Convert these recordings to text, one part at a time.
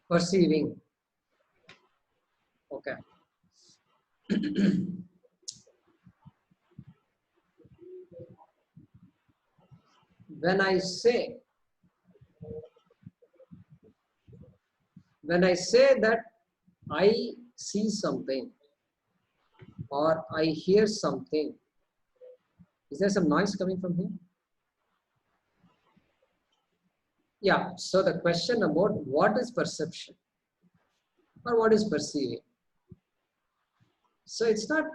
Perceiving. Okay. when I say when I say that I see something or I hear something, is there some noise coming from here? Yeah. So the question about what is perception or what is perceiving. So it's not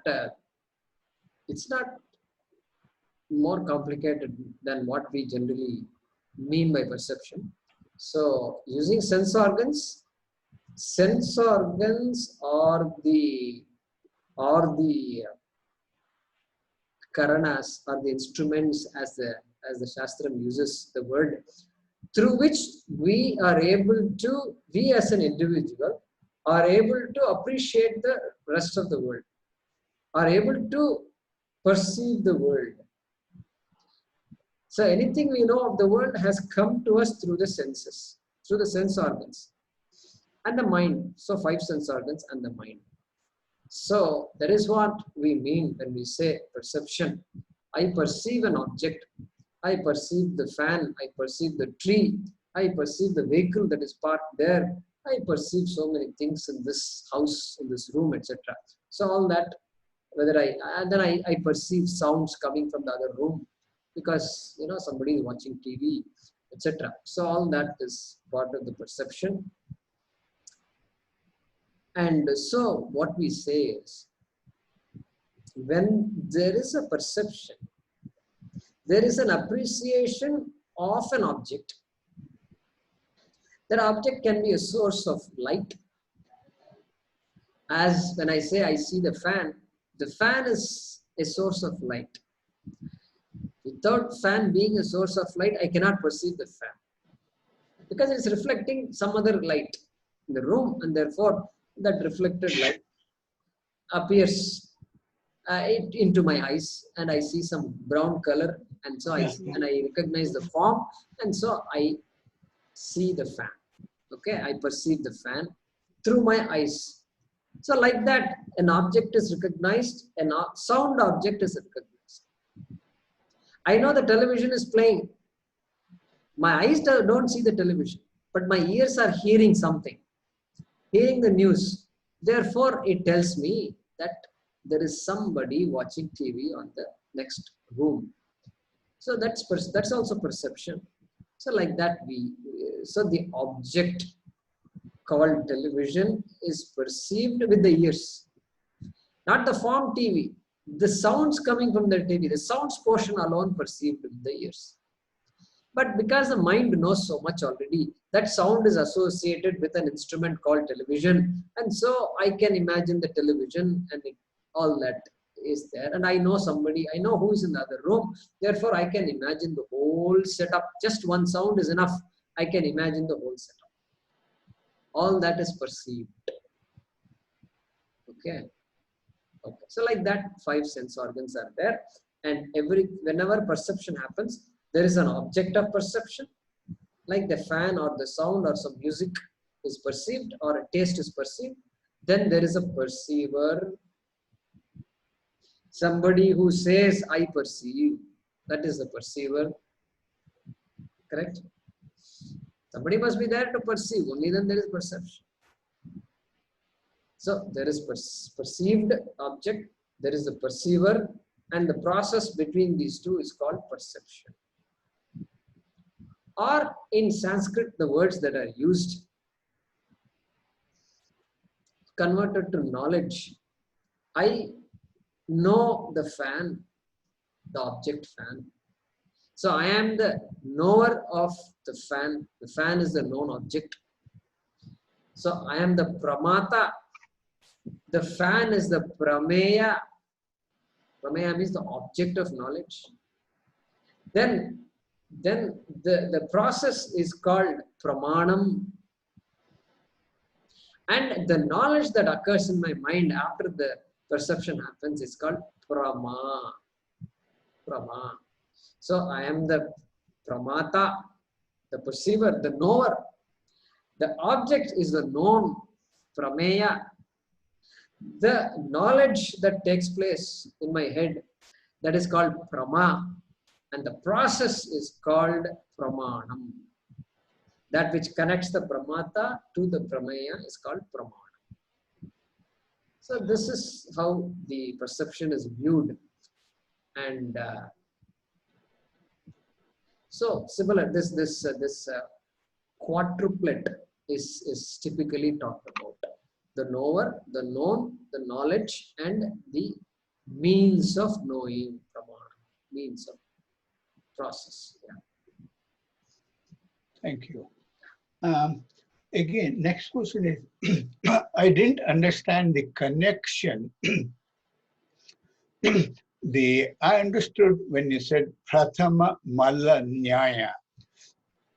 more complicated than what we generally mean by perception. So using sense organs or the karanas or the instruments as the Shastram uses the word, through which we as an individual are able to appreciate the rest of the world, are able to perceive the world. So anything we know of the world has come to us through the senses, through the sense organs and the mind. So 5 sense organs and the mind. So that is what we mean when we say perception. I perceive an object. I perceive the fan. I perceive the tree. I perceive the vehicle that is parked there. I perceive so many things in this house, in this room, etc. So all that, I perceive sounds coming from the other room because somebody is watching TV, etc. So all that is part of the perception. And so what we say is, when there is a perception, there is an appreciation of an object. That object can be a source of light. As when I say I see the fan is a source of light. Without fan being a source of light, I cannot perceive the fan because it's reflecting some other light in the room, and therefore that reflected light appears into my eyes, and I see some brown color, and so I recognize the form, and so I see the fan. Okay, I perceive the fan through my eyes. So like that, an object is recognized, a sound object is recognized. I know the television is playing. My eyes don't see the television, but my ears are hearing something, hearing the news. Therefore, it tells me that there is somebody watching TV on the next room. So that's also perception. So like that, so the object called television is perceived with the ears, not the form TV. The sounds coming from the TV, the sounds portion alone perceived with the ears. But because the mind knows so much already, that sound is associated with an instrument called television. And so I can imagine the television and all that is there. And I know who is in the other room. Therefore, I can imagine the whole setup. Just one sound is enough. I can imagine the whole setup. All that is perceived. Okay. So like that, 5 sense organs are there. And whenever perception happens, there is an object of perception, like the fan or the sound or some music is perceived or a taste is perceived. Then there is a perceiver. Somebody who says, I perceive, that is the perceiver. Correct? Somebody must be there to perceive, only then there is perception. So there is perceived object, there is the perceiver, and the process between these two is called perception. Or in Sanskrit, the words that are used, converted to knowledge. I know the fan, the object fan. So I am the knower of the fan. The fan is the known object. So I am the pramata. The fan is the prameya. Prameya means the object of knowledge. Then the process is called pramanam. And the knowledge that occurs in my mind after the perception happens is called prama. So I am the pramata, the perceiver, the knower. The object is the known, prameya. The knowledge that takes place in my head, that is called prama, and the process is called pramanam. That which connects the pramata to the prameya is called pramana. So this is how the perception is viewed, and so similar. This quadruplet is typically talked about: the knower, the known, the knowledge, and the means of knowing, pramana, means of process. Yeah. Thank you. Again, next question is, I didn't understand the connection. I understood when you said Prathama Malla Nyaya.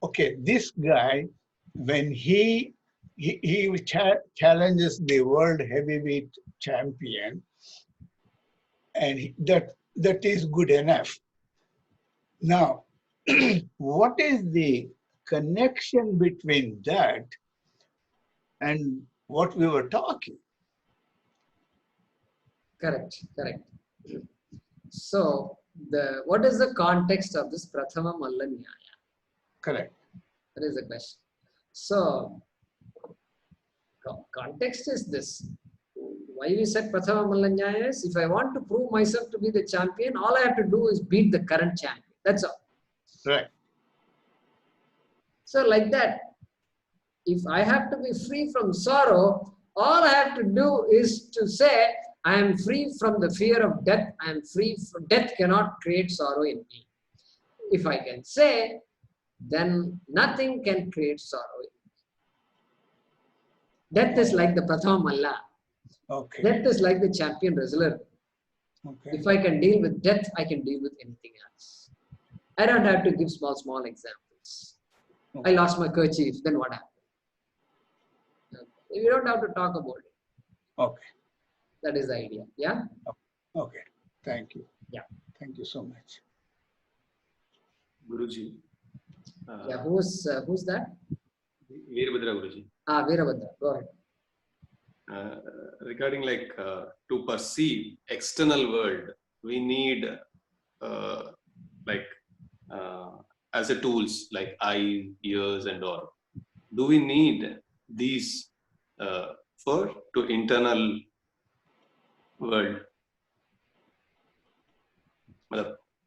Okay, this guy, when he challenges the world heavyweight champion, and that is good enough. Now, what is the connection between that and what we were talking? Correct. So, what is the context of this Prathama Malla Nyaya? Correct. That is the question. So, context is this. Why we said Prathama Malla Nyaya is, if I want to prove myself to be the champion, all I have to do is beat the current champion. That's all. Right. So, like that, if I have to be free from sorrow, all I have to do is to say, I am free from the fear of death. I am free from death cannot create sorrow in me. If I can say, then nothing can create sorrow in me. Death is like the Prathama Malla. Okay. Death is like the champion wrestler. Okay. If I can deal with death, I can deal with anything else. I don't have to give small examples. Okay. I lost my kerchief, then what happened? We don't have to talk about it. Okay. That is the idea. Yeah? Okay. Thank you. Yeah. Thank you so much. Guruji. Yeah, who's that? Veerabhadra Guruji. Veerabhadra, go ahead. Regarding to perceive external world, we need as a tools like eye, ears, and all. Do we need these to internal world?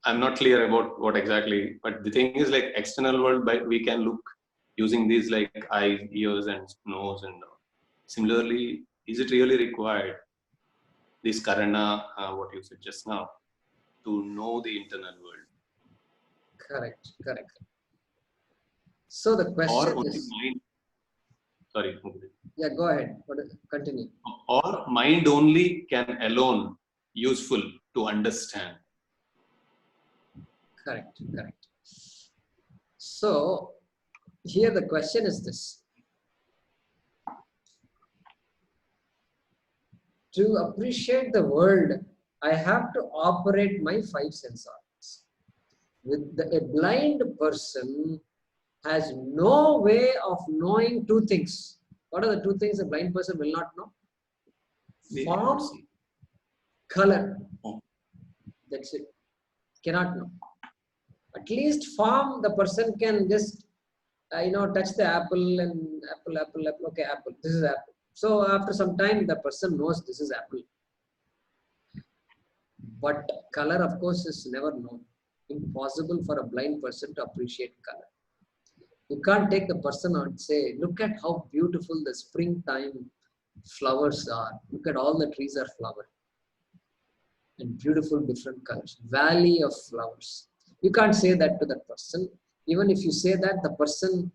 I'm not clear about what exactly, but the thing is like external world, we can look using these like eyes, ears, and nose, and all. Similarly, is it really required, this karana, what you said just now, to know the internal world? Correct. So the question or only is... mind, sorry. Yeah, go ahead. Continue. Or mind only can alone useful to understand. Correct. So here the question is this. To appreciate the world, I have to operate my five sense organs. A blind person has no way of knowing two things. What are the two things a blind person will not know? Form, color. That's it. Cannot know. At least form, the person can just touch the apple and apple. Okay, apple. This is apple. So after some time, the person knows this is apple. But color, of course, is never known. Impossible for a blind person to appreciate color. You can't take the person and say, look at how beautiful the springtime flowers are. Look at all the trees are flowering. And beautiful different colors. Valley of flowers. You can't say that to that person. Even if you say that, the person,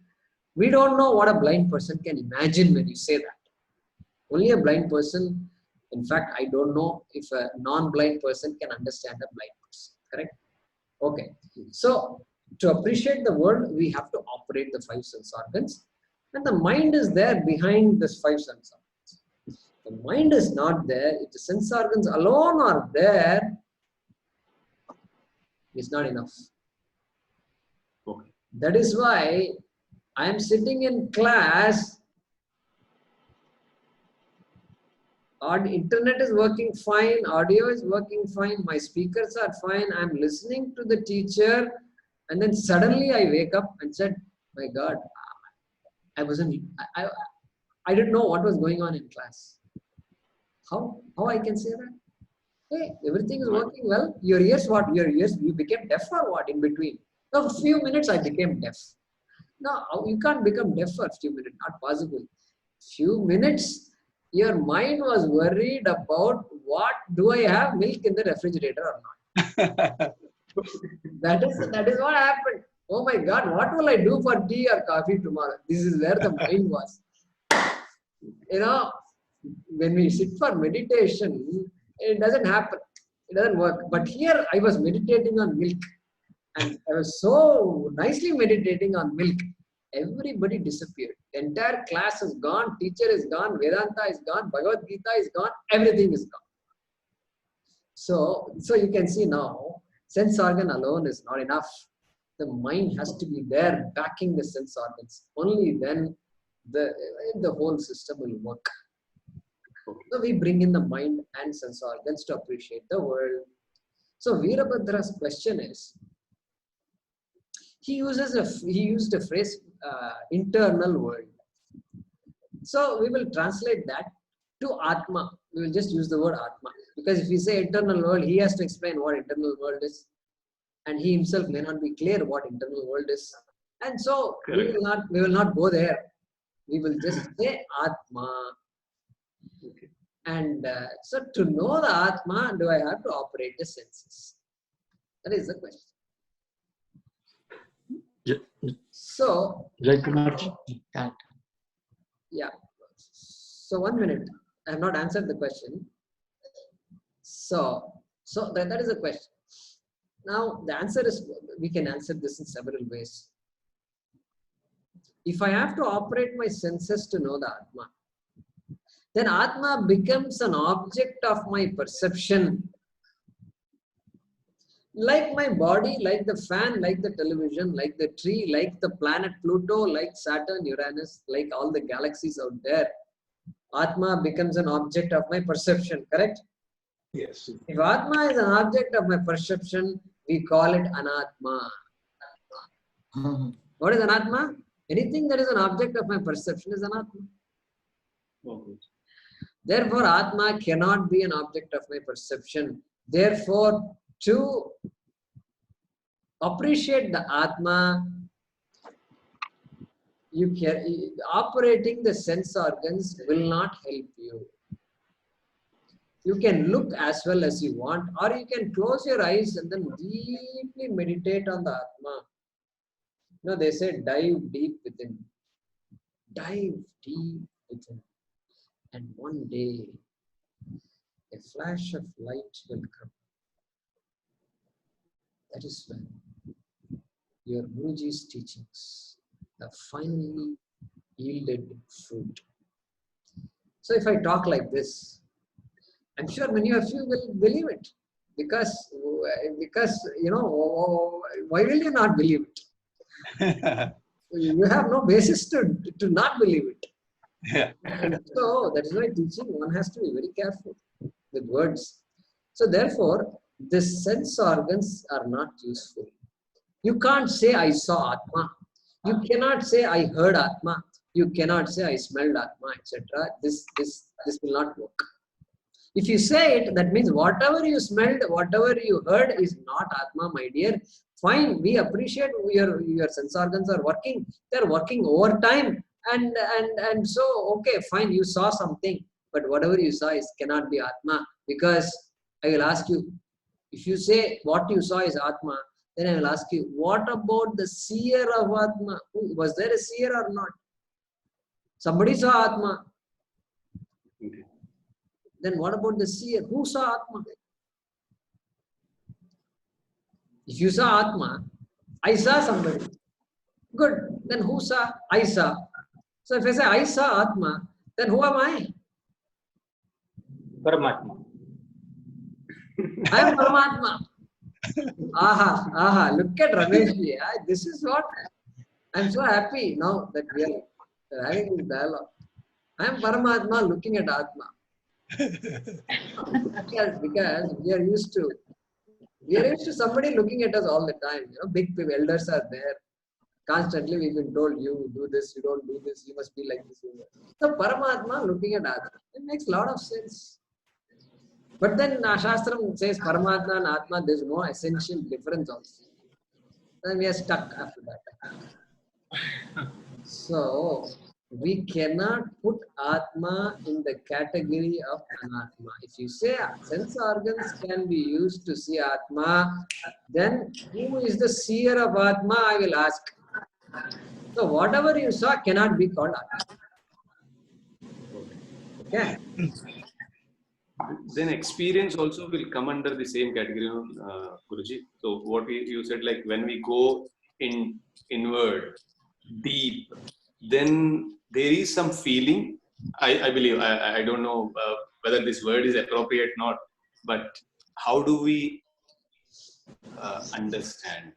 we don't know what a blind person can imagine when you say that. Only a blind person, in fact, I don't know if a non-blind person can understand a blind person. Correct? Okay. So, to appreciate the world, we have to operate the five sense organs. And the mind is there behind this five sense organs. The mind is not there. If the sense organs alone are there, it's not enough. Okay. That is why I am sitting in class. Our internet is working fine, audio is working fine, my speakers are fine, I'm listening to the teacher, and then suddenly I wake up and said, my God, I wasn't, I didn't know what was going on in class. How I can say that? Hey, everything is working well. Your ears, what? Your ears, you became deaf or what in between? Now, a few minutes I became deaf. No, you can't become deaf for a few minutes, not possible. Few minutes, your mind was worried about what do I have milk in the refrigerator or not. That is what happened. Oh my God, what will I do for tea or coffee tomorrow? This is where the mind was. You know, when we sit for meditation, it doesn't happen. It doesn't work. But here I was meditating on milk. And I was so nicely meditating on milk. Everybody disappeared. The entire class is gone. Teacher is gone. Vedanta is gone. Bhagavad Gita is gone. Everything is gone. So you can see now, sense organ alone is not enough. The mind has to be there backing the sense organs. Only then the whole system will work. So we bring in the mind and sense organs to appreciate the world. So Veerabhadra's question is, he used a phrase, internal world. So we will translate that to Atma. We will just use the word Atma. Because if we say internal world, he has to explain what internal world is. And he himself may not be clear what internal world is. And so we will not go there. We will just say Atma. Okay. And so to know the Atma, do I have to operate the senses? That is the question. So, yeah. So 1 minute. I have not answered the question. So that is the question. Now the answer is, we can answer this in several ways. If I have to operate my senses to know the Atma, then Atma becomes an object of my perception. Like my body, like the fan, like the television, like the tree, like the planet Pluto, like Saturn, Uranus, like all the galaxies out there. Atma becomes an object of my perception, correct? Yes. If Atma is an object of my perception, we call it Anatma. What is Anatma? Anything that is an object of my perception is Anatma. Okay. Therefore, Atma cannot be an object of my perception. Therefore, to appreciate the Atma, operating the sense organs will not help you. You can look as well as you want, or you can close your eyes and then deeply meditate on the Atma. You know, they say dive deep within. Dive deep within. And one day, a flash of light will come. That is when your Guruji's teachings have finally yielded fruit. So if I talk like this, I'm sure many of you will believe it. Because you know, why will you not believe it? You have no basis to not believe it. Yeah. And so that is why teaching, one has to be very careful with words. So therefore, the sense organs are not useful. You can't say I saw Atma. You cannot say I heard Atma. You cannot say I smelled Atma, etc. This will not work. If you say it, that means whatever you smelled, whatever you heard is not Atma, my dear. Fine, we appreciate your sense organs are working. They're working overtime. And so, okay, fine, you saw something. But whatever you saw cannot be Atma. Because I will ask you, if you say what you saw is Atma, then I will ask you, what about the seer of Atma? Was there a seer or not? Somebody saw Atma. Okay. Then what about the seer? Who saw Atma? If you saw Atma, I saw somebody. Good. Then who saw? I saw. So if I say I saw Atma, then who am I? Paramatma. I am Paramatma. Aha. Look at Ramesh. This is what I'm so happy now that we're having this dialogue. I am Paramatma looking at Atma. Because we are used to somebody looking at us all the time. Big people, elders are there. Constantly we've been told, you do this, you don't do this, you must be like this. So Paramatma looking at Atma. It makes a lot of sense. But then Shastram says Paramatma and Atma, there's no essential difference also. Then we are stuck after that. So we cannot put Atma in the category of Anatma. If you say sense organs can be used to see Atma, then who is the seer of Atma, I will ask. So whatever you saw cannot be called Atma. Okay. Then experience also will come under the same category, Guruji. So what you said, like when we go inward, deep, then there is some feeling. I believe, I don't know whether this word is appropriate or not, but how do we understand?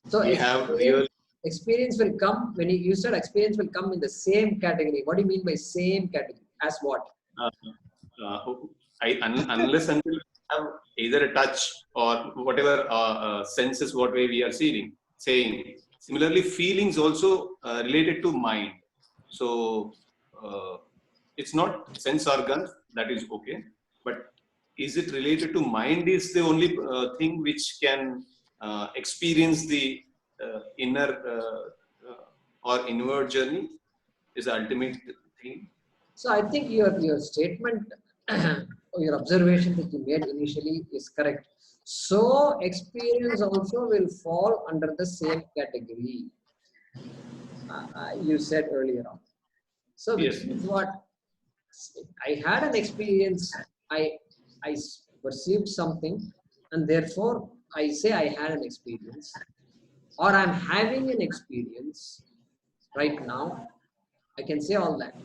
So We have real. experience will come when you said experience will come in the same category. What do you mean by same category? As what? Unless until we have either a touch or whatever senses, what way we are saying. Similarly, feelings also related to mind. So it's not sense organs, that is okay. But is it related to mind is the only thing which can experience the inner or inward journey is the ultimate thing. So I think your statement, or your observation that you made initially is correct. So experience also will fall under the same category. You said earlier on. So which Yes. means what? I had an experience. I perceived something, and therefore I say I had an experience, or I'm having an experience right now. I can say all that.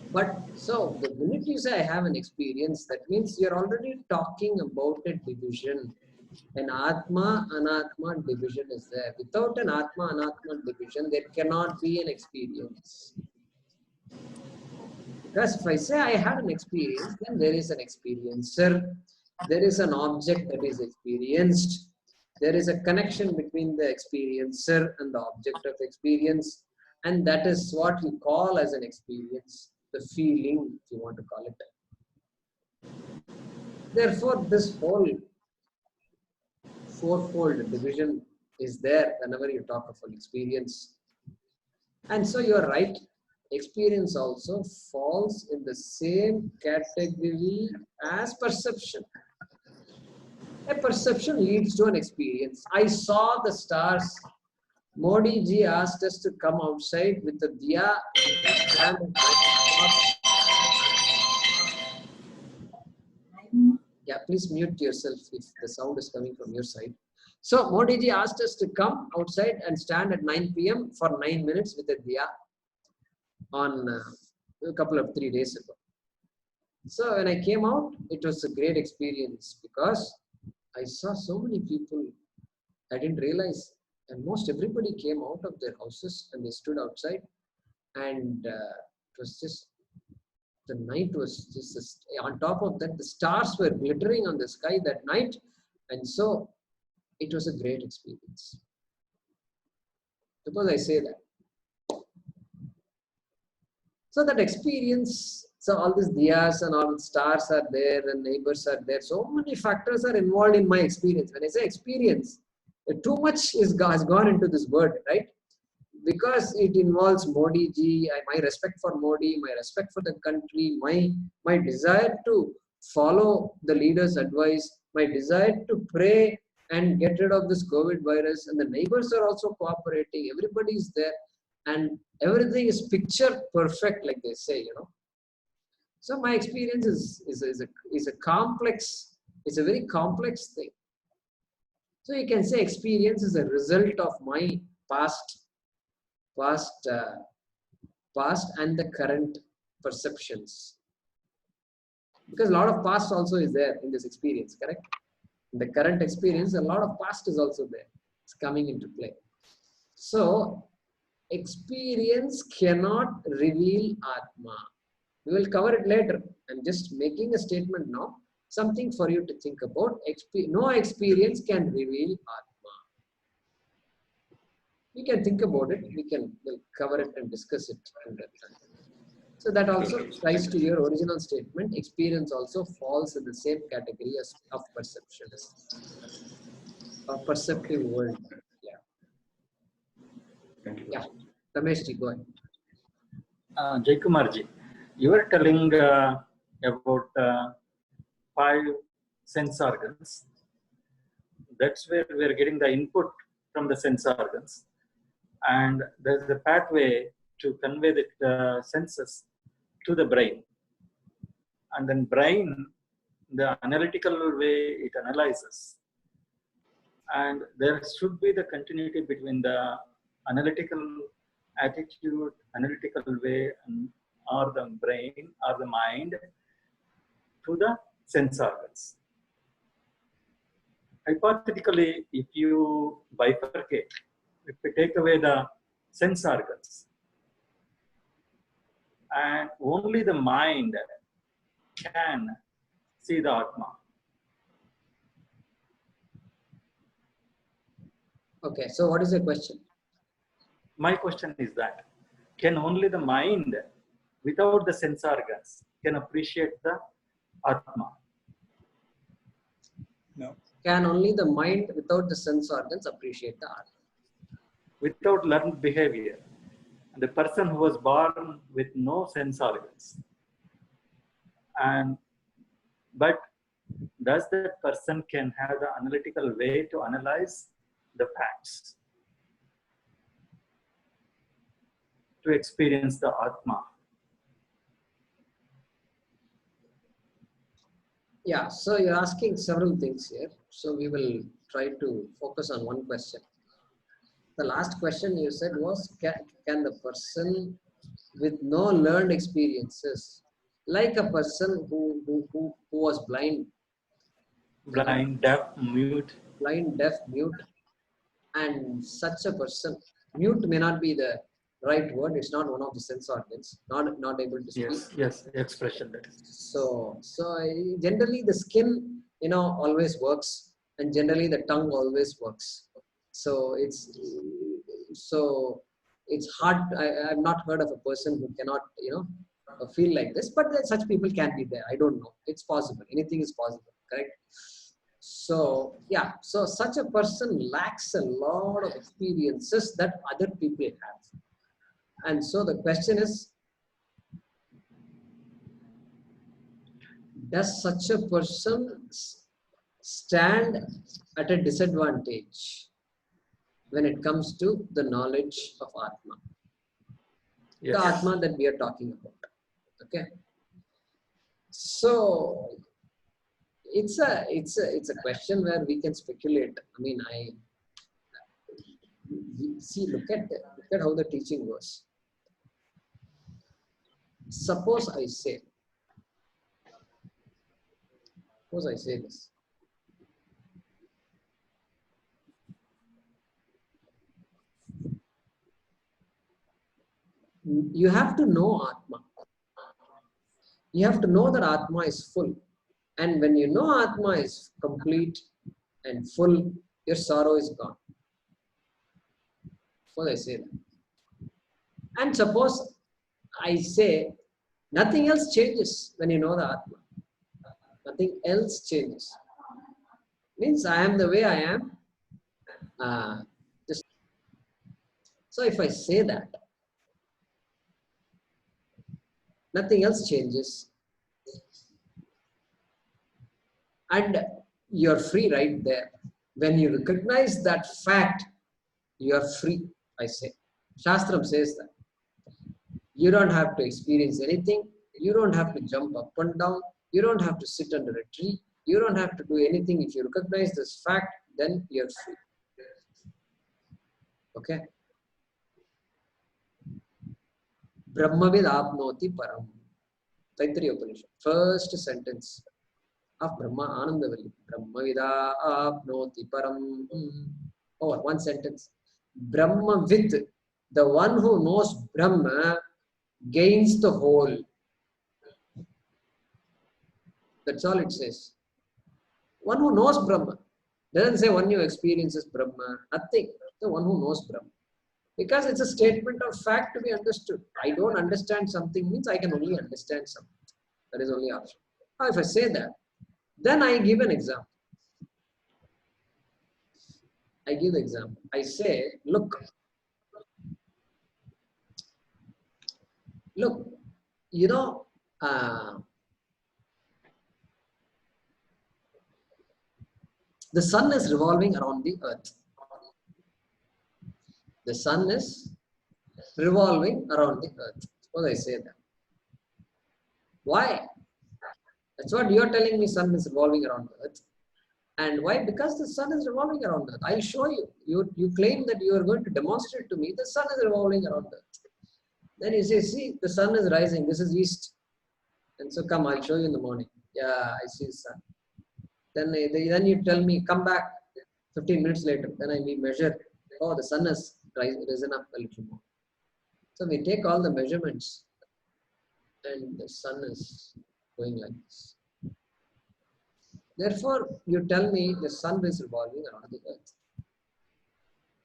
But so the minute you say I have an experience, that means you're already talking about a division. An Atma, Anatma division is there. Without an Atma, Anatma division, there cannot be an experience. Because if I say I had an experience, then there is an experiencer. There is an object that is experienced. There is a connection between the experiencer and the object of experience. And that is what we call as an experience. The feeling, if you want to call it. Therefore, this whole fourfold division is there whenever you talk of an experience. And so you're right, experience also falls in the same category as perception. A perception leads to an experience. I saw the stars. Modi ji asked us to come outside with the diya. Yeah, please mute yourself if the sound is coming from your side. So Modi ji asked us to come outside and stand at 9 p.m. for 9 minutes with a diya on a couple of 3 days ago. So when I came out, it was a great experience because I saw so many people. I didn't realize, and most everybody came out of their houses and they stood outside, and it was just, the night was just, on top of that, the stars were glittering on the sky that night, and so it was a great experience. Suppose I say that. So that experience, so all these diyas and all the stars are there and neighbors are there. So many factors are involved in my experience. When I say experience, too much has gone into this word, right? Because it involves Modi ji, my respect for Modi, my respect for the country, my desire to follow the leader's advice, my desire to pray and get rid of this COVID virus, and the neighbors are also cooperating, everybody is there, and everything is picture perfect, like they say, So my experience is a complex, it's a very complex thing. So you can say experience is a result of my past and the current perceptions. Because a lot of past also is there in this experience, correct? In the current experience, a lot of past is also there. It's coming into play. So, experience cannot reveal Atma. We will cover it later. I'm just making a statement now. Something for you to think about. No experience can reveal Atma. We can think about it. We'll cover it and discuss it another time. So that also ties to your original statement. Experience also falls in the same category as of perception, of perceptive world. Yeah. Thank you. Yeah. Ramesh ji, go ahead. Jaykumarji, you were telling about 5 sense organs. That's where we are getting the input from the sense organs. And there's a pathway to convey the senses to the brain. And then brain, the analytical way it analyzes. And there should be the continuity between the analytical attitude, analytical way, or the brain or the mind to the sense organs. Hypothetically, if you bifurcate, if we take away the sense organs, and only the mind can see the Atma. Okay, so what is your question? My question is that, can only the mind, without the sense organs, can appreciate the Atma? No. Can only the mind without the sense organs appreciate the art? Without learned behavior. The person who was born with no sense organs. But does that person can have the analytical way to analyze the facts, to experience the Atma? Yeah, so you're asking several things here. So we will try to focus on one question. The last question you said was, can the person with no learned experiences, like a person who was blind, Blind, deaf, mute. Blind, deaf, mute, and such a person, mute may not be the right word, it's not one of the sense organs, not able to speak. Yes, expression that is. So generally the skin, always works, and generally the tongue always works. So it's hard. I've not heard of a person who cannot, feel like this, but such people can be there. I don't know. It's possible. Anything is possible, correct? So yeah, so such a person lacks a lot of experiences that other people have. And so the question is, does such a person stand at a disadvantage when it comes to the knowledge of Atma? Yes. The Atma that we are talking about. Okay. So it's a question where we can speculate. I mean, look at how the teaching goes. Suppose I say this. You have to know Atma. You have to know that Atma is full. And when you know Atma is complete and full, your sorrow is gone. Suppose I say that. And suppose I say nothing else changes when you know the Atma. Nothing else changes. Means I am the way I am. So if I say that, nothing else changes. And you're free right there. When you recognize that fact, you're free, I say. Shastram says that. You don't have to experience anything. You don't have to jump up and down. You don't have to sit under a tree. You don't have to do anything. If you recognize this fact, then you're free. Okay? Brahmavid apnoti param. Taittiriya Upanishad. First sentence of Brahma Anandavalli. Brahmavida apnoti param. Oh, one sentence. Brahmavid, the one who knows Brahma, gains the whole. That's all it says. One who knows Brahma. Doesn't say one who experiences Brahma. Nothing. The one who knows Brahma. Because it's a statement of fact to be understood. I don't understand something means I can only understand something. That is only option. Now, if I say that, then I give an example. I give the example. I say, look, you know, the sun is revolving around the earth. The sun is revolving around the earth. Suppose I say that. Why? That's what you're telling me, sun is revolving around the earth. And why? Because the sun is revolving around the earth. I'll show you. You claim that you are going to demonstrate to me the sun is revolving around the earth. Then you say, see, the sun is rising. This is east. And so come, I'll show you in the morning. Yeah, I see the sun. Then you tell me, come back 15 minutes later. Then I measure. Oh, the sun has risen up a little more. So we take all the measurements. And the sun is going like this. Therefore, you tell me the sun is revolving around the earth.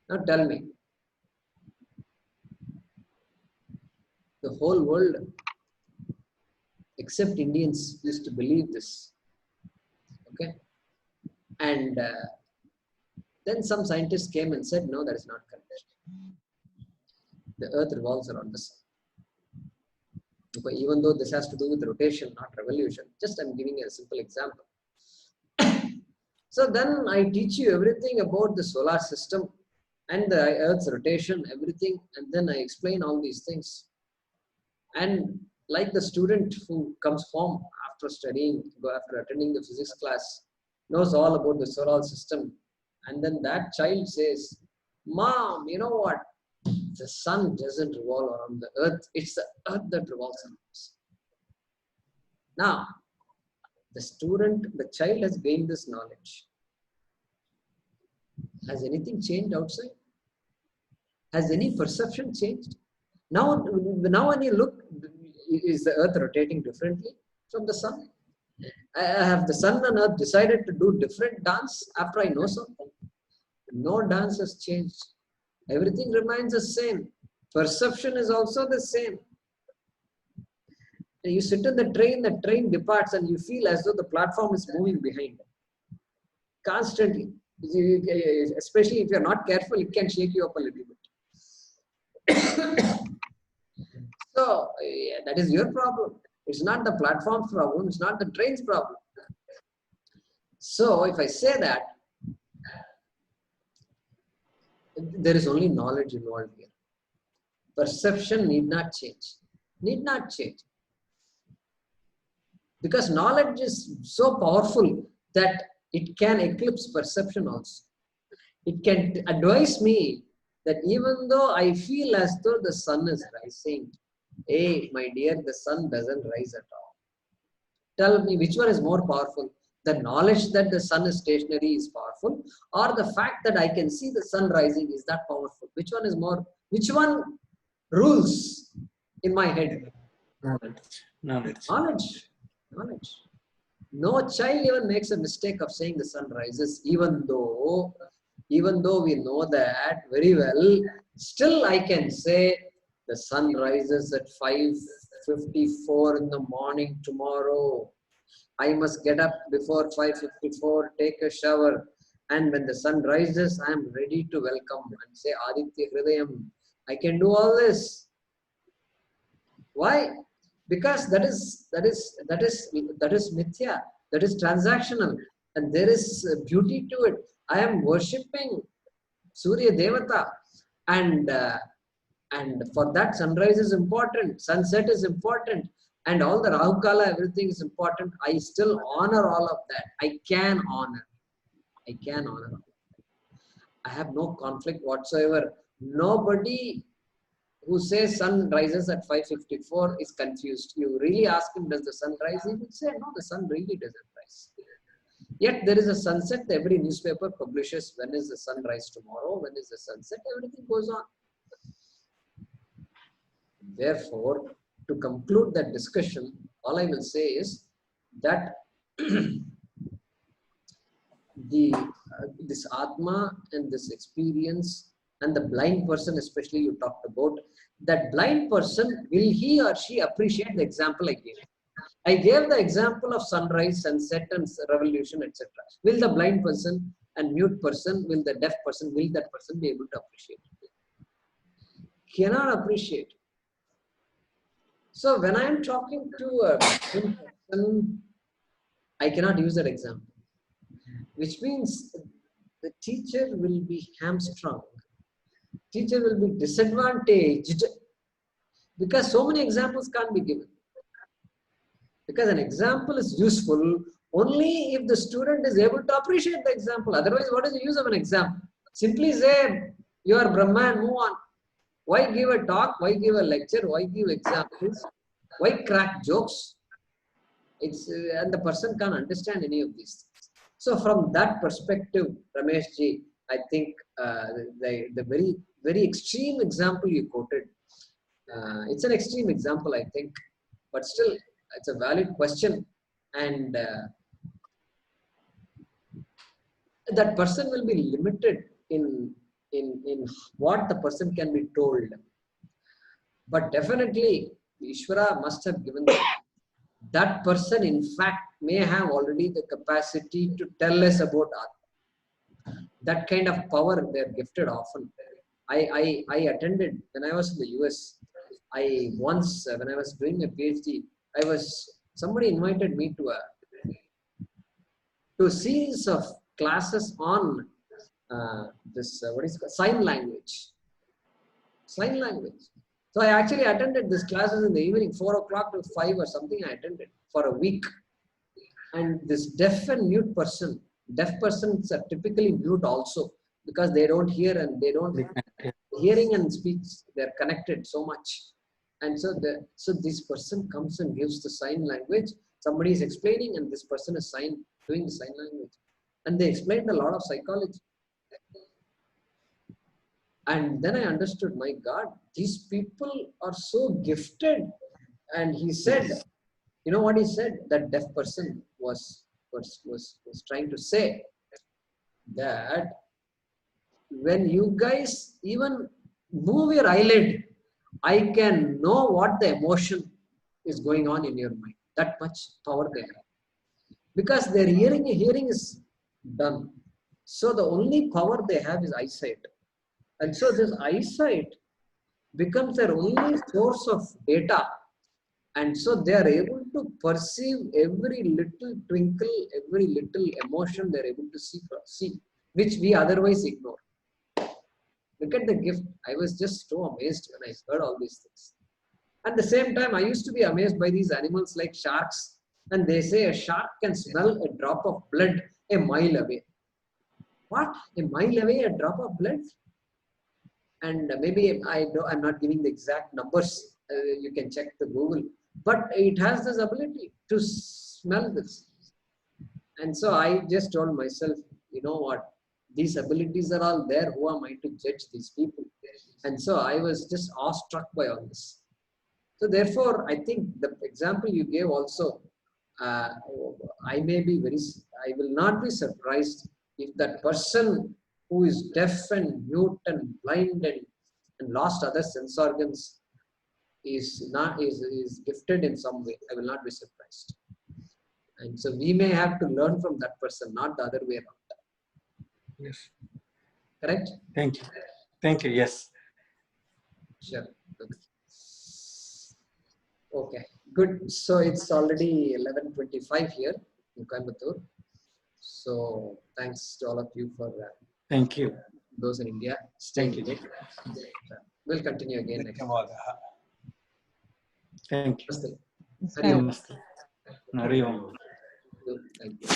Now tell me, the whole world, except Indians, used to believe this. Okay? And then some scientists came and said, no, that is not correct. The earth revolves around the sun. Okay, even though this has to do with rotation, not revolution, just I'm giving you a simple example. So then I teach you everything about the solar system and the earth's rotation, everything, and then I explain all these things. And like the student who comes home after studying, after attending the physics class, knows all about the solar system, and then that child says, Mom, you know what? The sun doesn't revolve around the earth, it's the earth that revolves around us. Now, the child has gained this knowledge. Has anything changed outside? Has any perception changed? Now when you look, is the earth rotating differently from the sun? Have the sun and earth decided to do different dance after I know something? No dance has changed. Everything remains the same. Perception is also the same. You sit in the train departs and you feel as though the platform is moving behind. Constantly. Especially if you're not careful, it can shake you up a little bit. So, yeah, that is your problem. It's not the platform's problem. It's not the train's problem. So, if I say that, there is only knowledge involved here. Perception need not change. Need not change. Because knowledge is so powerful that it can eclipse perception also. It can advise me that even though I feel as though the sun is rising, hey, my dear, the sun doesn't rise at all. Tell me, which one is more powerful? The knowledge that the sun is stationary is powerful, or the fact that I can see the sun rising, is that powerful? Which one is more? Which one rules in my head? Knowledge. No child even makes a mistake of saying the sun rises, even though we know that very well. Still, I can say the sun rises at 5:54 in the morning tomorrow. I must get up before 5:54, take a shower, and when the sun rises, I am ready to welcome and say Aditya Hridayam. I can do all this. Why? Because that is mithya, that is transactional, and there is beauty to it. I am worshipping Surya Devata, and for that sunrise is important, sunset is important, and all the Rahukala, everything is important. I still honor all of that. I can honor. I have no conflict whatsoever. Nobody who says sun rises at 5:54 is confused. You really ask him, does the sun rise? He would say, no, the sun really doesn't rise. Yet there is a sunset. Every newspaper publishes when is the sunrise tomorrow, when is the sunset, everything goes on. Therefore, to conclude that discussion, all I will say is that this Atma and this experience and the blind person, especially you talked about, that blind person, will he or she appreciate the example I gave? I gave the example of sunrise, sunset, and revolution, etc. Will the blind person and mute person, will the deaf person, will that person be able to appreciate it? Cannot appreciate. So when I am talking to a blind person, I cannot use that example, which means the teacher will be hamstrung. Teacher will be disadvantaged because so many examples can't be given. Because an example is useful only if the student is able to appreciate the example. Otherwise, what is the use of an example? Simply say, you are Brahma and move on. Why give a talk? Why give a lecture? Why give examples? Why crack jokes? And the person can't understand any of these things. So from that perspective, Ramesh ji, I think the very, very extreme example you quoted, it's an extreme example, I think, but still it's a valid question. And that person will be limited in what the person can be told. But definitely, Ishvara must have given that person, in fact, may have already the capacity to tell us about Atma. That kind of power they are gifted often. I attended, when I was in the US, I once, when I was doing a PhD, somebody invited me to a series of classes on what is it called? Sign language. Sign language. So I actually attended these classes in the evening, 4 o'clock to 5 or something. I attended for a week. And this deaf and mute person, deaf persons are typically mute also because they don't hear and they don't hearing and speech, they're connected so much. And so this person comes and gives the sign language. Somebody is explaining and this person is doing the sign language. And they explained a lot of psychology. And then I understood, my God, these people are so gifted. And he said, you know what he said? That deaf person was trying to say that when you guys even move your eyelid, I can know what the emotion is going on in your mind. That much power they have. Because their hearing is done. So the only power they have is eyesight. And so this eyesight becomes their only source of data. And so they are able to perceive every little twinkle, every little emotion they're able to see, which we otherwise ignore. Look at the gift. I was just so amazed when I heard all these things. At the same time, I used to be amazed by these animals like sharks. And they say a shark can smell a drop of blood a mile away. What? A mile away, a drop of blood? And maybe I'm not giving the exact numbers. You can check the Google. But it has this ability to smell this. And so I just told myself, you know what? These abilities are all there. Who am I to judge these people? And so I was just awestruck by all this. So therefore, I think the example you gave also, I will not be surprised if that person who is deaf and mute and blind and lost other sense organs is gifted in some way. I will not be surprised. And so we may have to learn from that person, not the other way around. Yes. Correct? Thank you. Thank you. Yes. Sure. Okay. Good. So it's already 11:25 here in Coimbatore. So thanks to all of you for Thank you. those in India. Thank you. We'll continue again next. Thank you. Namaste. Namaste. Hari Om. Thank you.